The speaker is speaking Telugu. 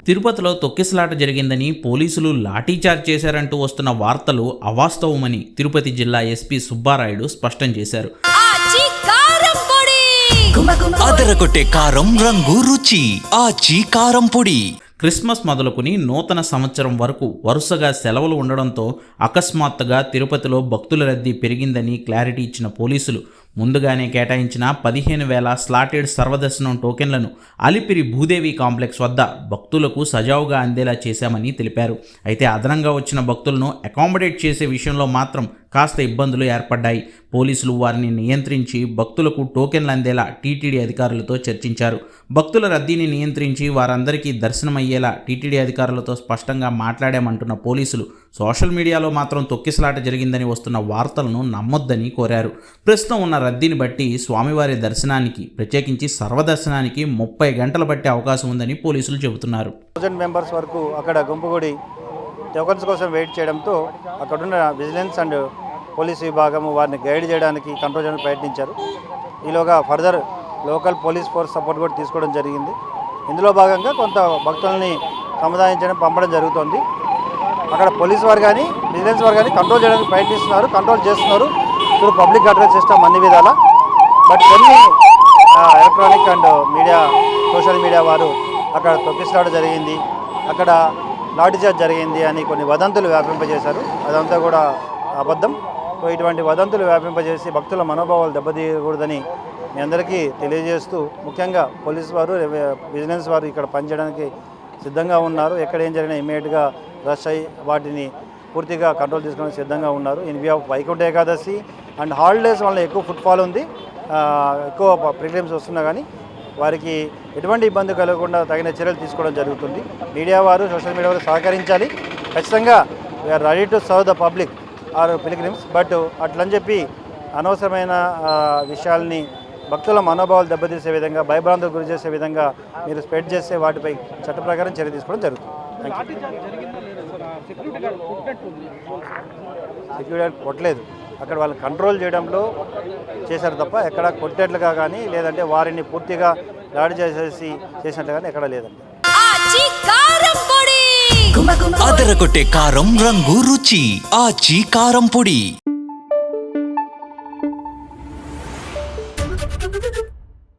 తిరుపతిలో తొక్కిసలాట జరిగిందని పోలీసులు లాఠీచార్జ్ చేశారంటూ వస్తున్న వార్తలు అవాస్తవమని తిరుపతి జిల్లా ఎస్పీ సుబ్బారాయుడు స్పష్టం చేశారు. అదరగొట్టే కారం రంగు రుచి ఆచి కారం పొడి. క్రిస్మస్ మొదలుకుని నూతన సంవత్సరం వరకు వరుసగా సెలవులు ఉండడంతో అకస్మాత్తుగా తిరుపతిలో భక్తుల రద్దీ పెరిగిందని క్లారిటీ ఇచ్చిన పోలీసులు ముందుగానే కేటాయించిన 15,000 స్లాటెడ్ సర్వదర్శనం టోకెన్లను అలిపిరి భూదేవి కాంప్లెక్స్ వద్ద భక్తులకు సజావుగా అందేలా చేశామని తెలిపారు. అయితే అదనంగా వచ్చిన భక్తులను అకామిడేట్ చేసే విషయంలో మాత్రం కాస్త ఇబ్బందులు ఏర్పడ్డాయి. పోలీసులు వారిని నియంత్రించి భక్తులకు టోకెన్లు అందేలా టీటీడీ అధికారులతో చర్చించారు. భక్తుల రద్దీని నియంత్రించి వారందరికీ దర్శనమయ్యేలా టీటీడీ అధికారులతో స్పష్టంగా మాట్లాడామంటున్న పోలీసులు సోషల్ మీడియాలో మాత్రం తొక్కిసలాట జరిగిందని వస్తున్న వార్తలను నమ్మొద్దని కోరారు. ప్రస్తుతం ఉన్న రద్దీని బట్టి స్వామివారి దర్శనానికి ప్రత్యేకించి సర్వదర్శనానికి 30 గంటలు పట్టే అవకాశం ఉందని పోలీసులు చెబుతున్నారు. 1000 మెంబర్స్ వరకు అక్కడ గుంపుగూడి టోకన్స్ కోసం వెయిట్ చేయడంతో అక్కడున్న విజిలెన్స్ అండ్ పోలీస్ విభాగం వారిని గైడ్ చేయడానికి కంట్రోల్ చేయడానికి ప్రయత్నించారు. ఈలోగా further local police force support కూడా తీసుకోవడం జరిగింది. ఇందులో భాగంగా కొంత భక్తుల్ని సముదాయించడం పంపడం జరుగుతుంది. అక్కడ పోలీస్ వారు కానీ విజిలెన్స్ వారు కానీ కంట్రోల్ చేయడానికి ప్రయత్నిస్తున్నారు, కంట్రోల్ చేస్తున్నారు ఇప్పుడు పబ్లిక్ అడ్రస్ సిస్టమ్ అన్ని విధాల. బట్ కొన్ని electronic and media social media వారు అక్కడ తొక్కిసలాట జరిగింది, అక్కడ లాఠీచార్జ్ జరిగింది అని కొన్ని వదంతులు వ్యాపింపజేశారు. అదంతా కూడా అబద్ధం. సో ఇటువంటి వదంతులు వ్యాపింపజేసి భక్తుల మనోభావాలు దెబ్బతీయకూడదని మీ అందరికీ తెలియజేస్తూ, ముఖ్యంగా పోలీస్ వారు విజిలెన్స్ వారు ఇక్కడ పనిచేయడానికి సిద్ధంగా ఉన్నారు. ఎక్కడ ఏం జరిగినా ఇమీడియట్గా రష్ అయ్యి వాటిని పూర్తిగా కంట్రోల్ చేసుకోవడానికి సిద్ధంగా ఉన్నారు. In view of Vaikuntha Ekadashi and holidays వల్ల ఎక్కువ ఫుట్ఫాల్ ఉంది, ఎక్కువ ప్రిలిమ్స్ వస్తున్నా కానీ వారికి ఎటువంటి ఇబ్బంది కలగకుండా తగిన చర్యలు తీసుకోవడం జరుగుతుంది. మీడియా వారు సోషల్ మీడియా వారు సహకరించాలి. ఖచ్చితంగా we're ready to serve the public or pilgrims. But అట్లని చెప్పి అనవసరమైన విషయాల్ని భక్తుల మనోభావాలు దెబ్బతీసే విధంగా, భయభ్రాంతులకు గురి చేసే విధంగా మీరు స్ప్రెడ్ చేసే వాటిపై చట్ట ప్రకారం చర్య తీసుకోవడం జరుగుతుంది. సెక్యూరిటీ కొట్టలేదు, అక్కడ వాళ్ళని కంట్రోల్ చేయడంలో చేశారు తప్ప ఎక్కడ కొట్టేట్లుగా కానీ లేదంటే వారిని పూర్తిగా దాడి చేసినట్లు కానీ ఎక్కడ లేదండి. అదరగొట్టే కారం రంగు రుచి ఆచి కారం పొడి.